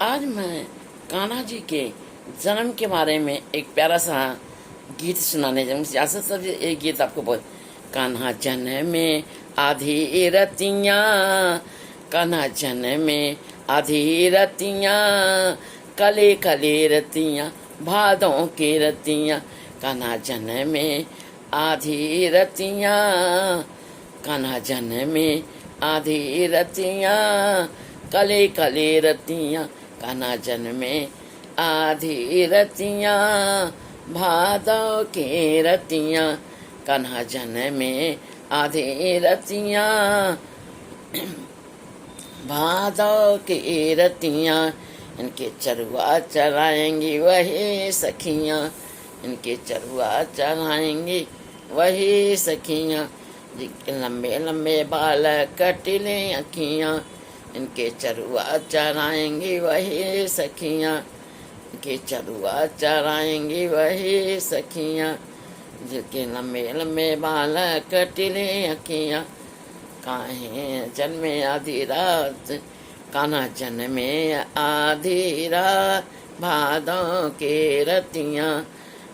आज मैं कान्हा जी के जन्म के बारे में एक प्यारा सा गीत सुनाने जा मुझे आशा सब ये गीत आपको बहुत। कान्हा जन्मे आधी रतियाँ, कान्हा जन्मे आधी रतियाँ, कले कले रतियाँ भादों के रतियाँ। कान्हा जन्मे आधी रतियाँ, कान्हा जन्मे आधी रतियाँ, कले कले रतियाँ। कान्हा जन्मे आधी रतियाँ, भादों के रतियाँ। कान्हा जन्मे आधी रतियाँ, भादों के रतियाँ। इनके चरुआ चराएंगी वही सखियाँ, इनके चरुआ चराएंगी वही सखियाँ। लंबे लंबे बाल कटिले अखियाँ, इनके चरुआ चराएंगी वही सखियाँ, इनके चरुआ चराएंगी वही सखियाँ। जिनके लंबे लंबे बाल कटिले अखियाँ, काहे जन्मे आधी रात, कान्हा जन्मे आधी रात, भादों के रतियाँ।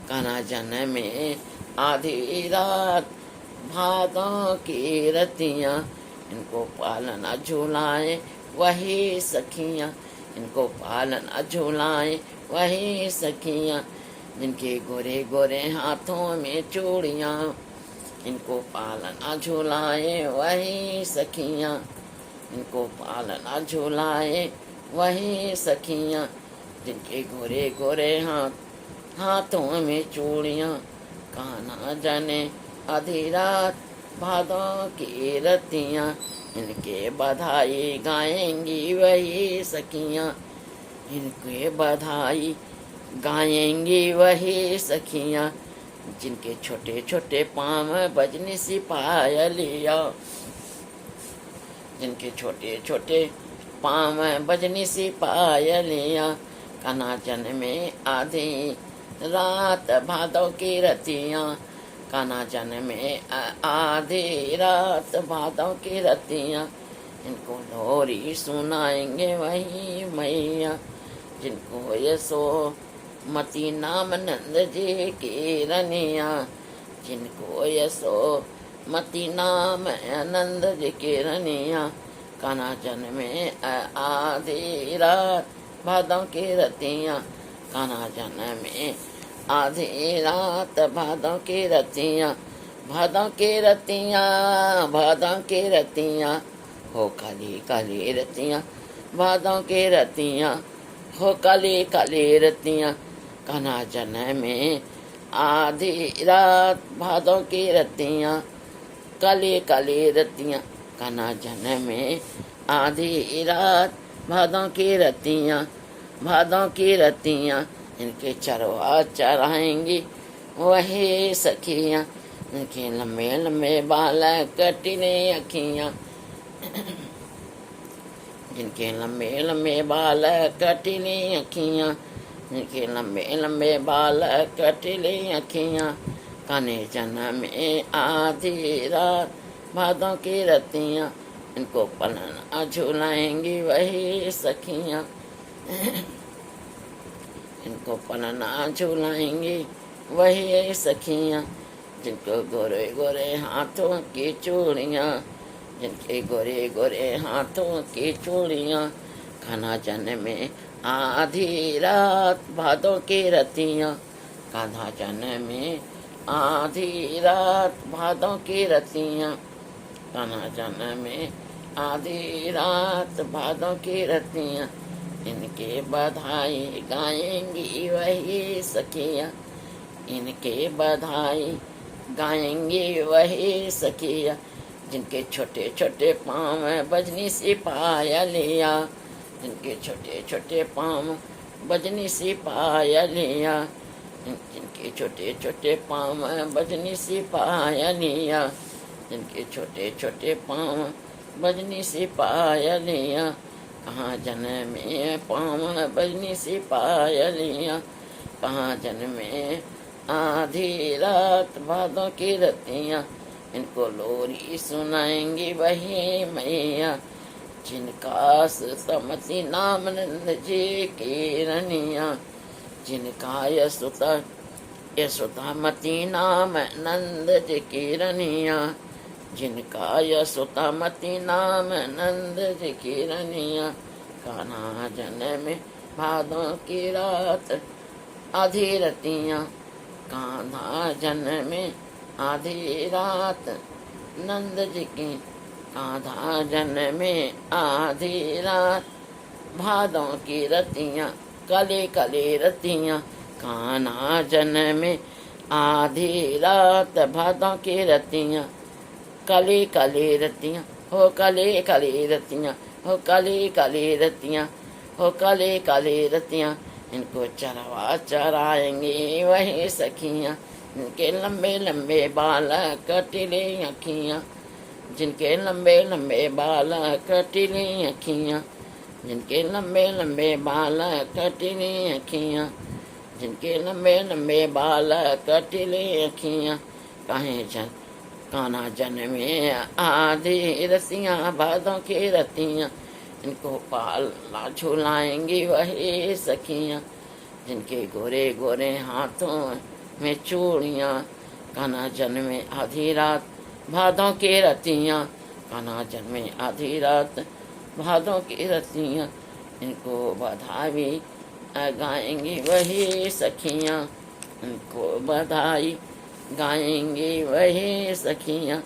कान्हा जन्मे आधी रात, भादों की रतियाँ। इनको पालना झूलाए वही सखियाँ, इनको पालना झूलाए वही सखियाँ। जिनके गोरे गोरे हाथों में चूड़ियाँ, इनको पालना झूलाए वही सखियाँ, इनको पालना झूलाए वही सखियाँ। जिनके गोरे गोरे हाथों में चूड़ियाँ। कान्हा जने आधी रात, भादों की रतियाँ। इनके बधाई गाएंगी वही सखियाँ, इनके बधाई गाएंगी वही सखियाँ। जिनके छोटे छोटे पाँव बजनी सी पायलिया, जिनके छोटे छोटे पाँव बजनी सी पायलिया। कान्हा जन्मे आधी रात, भादों की रतियाँ। कान्हा जन्मे आधी रात, भादों की रतियाँ। इनको लोरी सुनाएंगे वही मैया, जिनको यशोमती नाम नंद जी की रनिया, जिनको यशोमती नाम नंद जी की रनिया। कान्हा जन्मे आधी रात, भादों की रतियाँ। कान्हा जन्मे आधी रात, भादों की रतियाँ। भादों की रतियाँ, भादों की रतियाँ, हो काली काली रतियाँ, भादों की रतियाँ, हो काली काली रतियाँ। कान्हा जन्मे आधी रात, भादों की रतियाँ, काली काली रतियाँ। कान्हा जन्मे आधी रात, भादों की रतियाँ, भादों की रतियाँ। इनके चरवा चराएंगी वही सखियाँ, इनके लंबे लंबे बाल कटिले अखियाँ, जिनके लंबे लंबे बाल कटिले अखियाँ, जिनके लंबे लंबे बाल कटिले अखियाँ। कान्हे जन्मे आधी रात, भादों की रतियाँ। इनको पलना झुलाएंगी वही सखियाँ, इनको पलना झुलाएंगी वही सखियाँ। जिनको गोरे गोरे हाथों की चूड़ियाँ, जिनके गोरे गोरे हाथों की चूड़ियाँ। कान्हा जन्मे आधी रात, भादों की रतियाँ। कान्हा जन्मे आधी रात, भादों की रतियाँ। कान्हा जन्मे आधी रात, भादों की रतियाँ। इनके बधाई गाएंगी वही सखियाँ, इनके बधाई गाएंगी वही सखियाँ। जिनके छोटे छोटे पाँव बजनी सी पायलिया, जिनके छोटे छोटे पाँव बजनी सी पायलिया, जिनके छोटे छोटे पाँव बजनी सी पायलिया, जिनके छोटे छोटे पाँव बजनी सी पायलिया। कहाँ जन्मे पाँव बजनी सी पायलिया, कहाँ जन्मे आधी रात, भादों की रतियाँ। इनको लोरी सुनाएंगी वही मैया, जिनका सुतमती नाम नंद जी की रनिया, जिनका यशोदामती नाम नंद जी की रनिया, जिनका यशोदामती नाम नंद जी की रनिया। कान्हा जन्म भादों की रात आधी रतियाँ, कान्हा जन्म आधी रात नंद जी की, कान्हा जन्म आधी रात भादों की रतियाँ, कले कले रतियाँ। कान्हा जन्म आधी रात भादों की रतियाँ, कले कले रतियाँ, हो कले कले रतियाँ, हो कले कले रतियाँ, हो कले कले रतियाँ। इनको चरवा चराएंगे वही सखियाँ, जिनके लंबे लंबे बाल कटीले अखियाँ, जिनके लंबे लंबे बाल कटीले अखियाँ, जिनके लंबे लंबे बाल कटीले अखियाँ, जिनके लंबे लंबे बाल कटीले अखियाँ। कान्हा जन्मे आधी रसियाँ भादों की रतियाँ, इनको पालना झुलाएंगी वही सखियाँ, जिनके गोरे गोरे हाथों में चूड़ियाँ। कान्हा जन्मे आधी रात भादों की रतियाँ, कान्हा जन्मे आधी रात भादों की रतियाँ। इनको बधाई गाएंगी वही सखियाँ, इनको बधाई गाएंगी वही सखियाँ,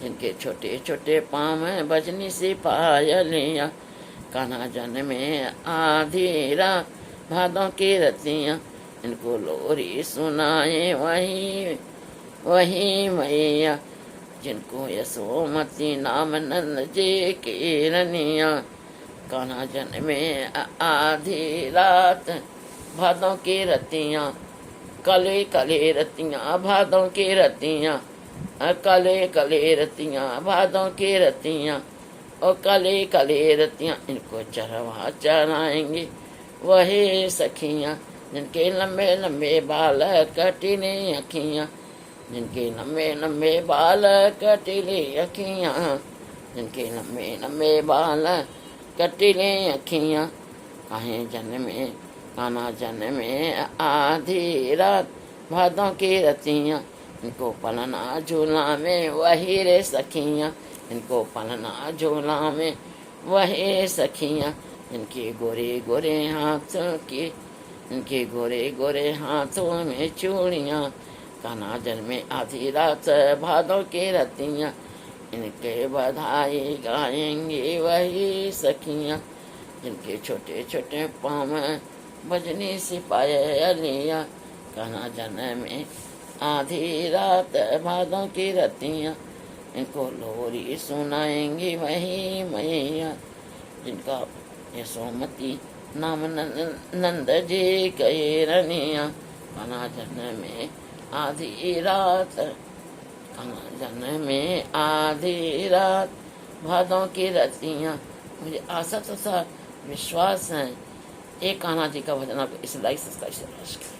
जिनके छोटे छोटे पाँव में बजनी सी पायलियाँ। कान्हा जन्मे आधी रात भादों की रतियाँ, इनको लोरी सुनाए वही वही मैया, जिनको यशोमती नाम नंद जी की रनिया। कान्हा जन्मे आधी रात भादों की रतियाँ, कले कले रतियाँ भादों की रतियाँ, कले कले रतियाँ भादों की रतियाँ, और कले कले रतियाँ। इनको चरवा चराएंगी वही सखियाँ, जिनके लंबे लंबे बाल कटीले अखियाँ, जिनके लंबे लंबे बाल कटीले अखियाँ, जिनके लंबे लंबे बाल कटीले अखियाँ। काहे जन्मे कान्हा जन्मे आधी रात भादों की रतियाँ, इनको पलना झूला में वही रे सखियाँ, इनको पलना झूला में वही सखियाँ, इनके गोरे गोरे हाथों की, इनके गोरे गोरे हाथों में चूड़ियाँ। कान्हा जन्मे आधी रात भादों की रतियाँ, इनके बधाई गाएंगे वही सखियाँ, जिनके छोटे छोटे पाँव में बजनी सी पायलियाँ। कान्हा जन्मे आधी रात भादों की रतियाँ, इनको लोरी सुनाएंगी वही मैया, जिनका यशोमती नाम नंद जी की रनिया। कान्हा जन्मे आधी रात, कान्हा जन्मे आधी रात भादों की रतियाँ। मुझे आशा तथा विश्वास है एक कान्हा जी का भजन आपको इस लाइक सब्सक्राइब से